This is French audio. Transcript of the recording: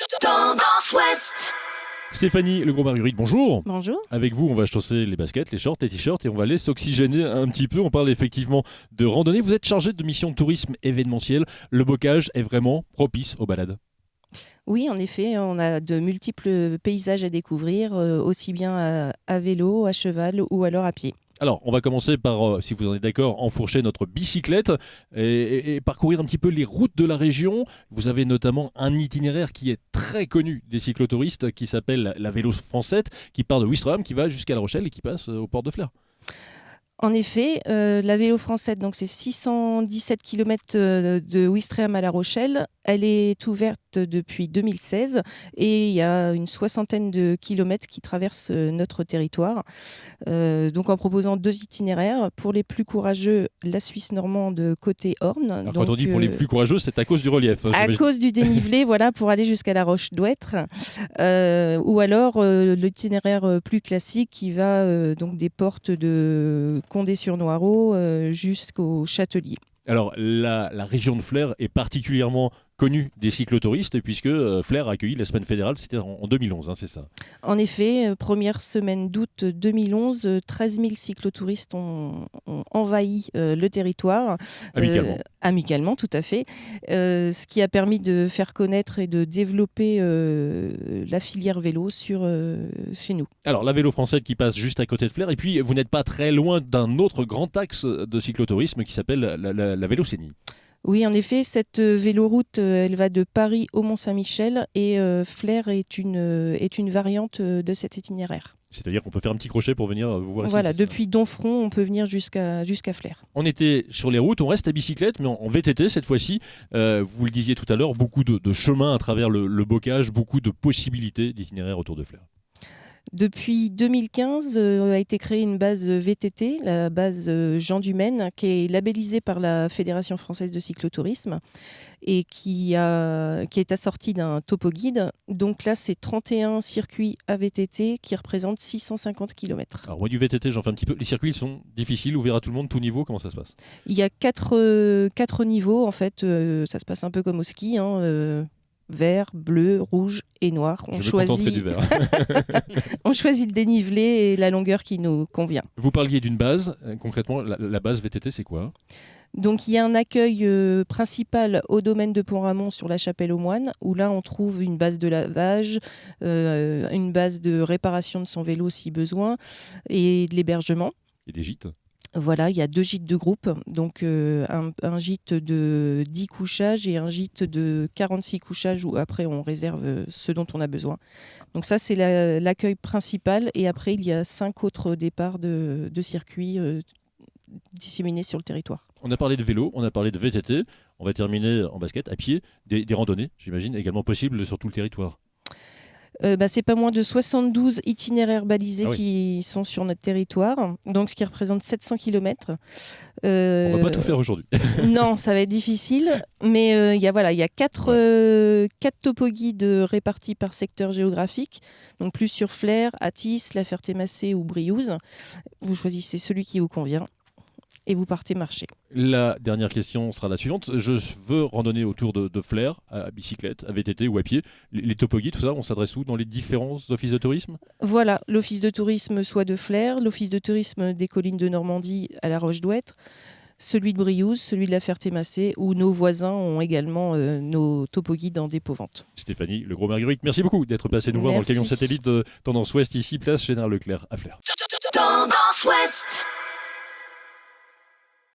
Tendance Ouest. Stéphanie Le Gros Marguerite, bonjour. Bonjour. Avec vous, on va chausser les baskets, les shorts, les t-shirts et on va aller s'oxygéner un petit peu. On parle effectivement de randonnée. Vous êtes chargé de mission de tourisme événementiel. Le bocage est vraiment propice aux balades. Oui, en effet, on a de multiples paysages à découvrir, aussi bien à vélo, à cheval ou alors à pied. Alors, on va commencer par, si vous en êtes d'accord, enfourcher notre bicyclette et parcourir un petit peu les routes de la région. Vous avez notamment un itinéraire qui est très connu des cyclotouristes qui s'appelle la Vélo Française, qui part de Ouistreham, qui va jusqu'à La Rochelle et qui passe au port de Flers. En effet, la Vélo Française, donc c'est 617 km de Ouistreham à La Rochelle. Elle est ouverte depuis 2016 et il y a une soixantaine de kilomètres qui traversent notre territoire. Donc en proposant 2 itinéraires. Pour les plus courageux, la Suisse normande côté Orne. Alors donc, quand on dit pour les plus courageux, c'est à cause du relief. à cause du dénivelé, voilà, pour aller jusqu'à la Roche d'Ouêtre. Ou alors l'itinéraire plus classique qui va donc des portes de Condé-sur-Noireau jusqu'au Châtelier. Alors, la région de Flers est particulièrement connue des cyclotouristes puisque Flers a accueilli la semaine fédérale, c'était en 2011, c'est ça. En effet, première semaine d'août 2011, 13 000 cyclotouristes ont envahi le territoire. Amicalement. Amicalement, tout à fait. Ce qui a permis de faire connaître et de développer la filière vélo chez nous. Alors, la Vélo Française qui passe juste à côté de Flers, et puis vous n'êtes pas très loin d'un autre grand axe de cyclotourisme qui s'appelle la Vélocénie. Oui, en effet, cette véloroute, elle va de Paris au Mont-Saint-Michel et Flers est une variante de cet itinéraire. C'est-à-dire qu'on peut faire un petit crochet pour venir vous voir ici. Voilà, c'est ça. depuis Donfront, on peut venir jusqu'à Flers. On était sur les routes, on reste à bicyclette, mais en VTT cette fois-ci. Vous le disiez tout à l'heure, beaucoup de chemins à travers le bocage, beaucoup de possibilités d'itinéraires autour de Flers. Depuis 2015, a été créée une base VTT, la base Jean Dumaine, qui est labellisée par la Fédération française de cyclotourisme et qui est assortie d'un topo guide. Donc là, c'est 31 circuits à VTT qui représentent 650 km. Alors moi du VTT, j'en fais un petit peu. Les circuits ils sont difficiles, ouvert à tout le monde, tout niveau, comment ça se passe? Il y a quatre niveaux, en fait. Ça se passe un peu comme au ski, vert, bleu, rouge et noir. Je me contenterai du vert. On choisit le dénivelé et la longueur qui nous convient. Vous parliez d'une base, concrètement, la base VTT c'est quoi? Donc il y a un accueil principal au domaine de Pont-Ramon sur la Chapelle aux Moines, où là on trouve une base de lavage, une base de réparation de son vélo si besoin, et de l'hébergement. Et des gîtes? Voilà, il y a 2 gîtes de groupe, donc un gîte de 10 couchages et un gîte de 46 couchages où après on réserve ce dont on a besoin. Donc ça c'est l'accueil principal et après il y a 5 autres départs de circuits disséminés sur le territoire. On a parlé de vélo, on a parlé de VTT, on va terminer en basket, à pied, des randonnées, j'imagine, également possibles sur tout le territoire. C'est pas moins de 72 itinéraires balisés qui sont sur notre territoire, donc ce qui représente 700 km. On va pas tout faire aujourd'hui. Non, ça va être difficile, mais il y a 4 topo guides répartis par secteur géographique, donc plus sur Flers, Athis, La Ferté-Macé ou Briouze. Vous choisissez celui qui vous convient et vous partez marcher. La dernière question sera la suivante. Je veux randonner autour de Flers, à bicyclette, à VTT ou à pied. Les topoguides, tout ça, on s'adresse où? Dans les différents offices de tourisme? Voilà, l'office de tourisme soit de Flers, l'office de tourisme des collines de Normandie à la Roche d'Ouêtre, celui de Briouze, celui de la Ferté-Macé, où nos voisins ont également nos topoguides en dépôt-vente. Stéphanie Le Gros Marguerite, merci beaucoup d'être passé nous voir dans le camion satellite de Tendance Ouest, ici, place Général Leclerc à Flers. Tendance Ouest.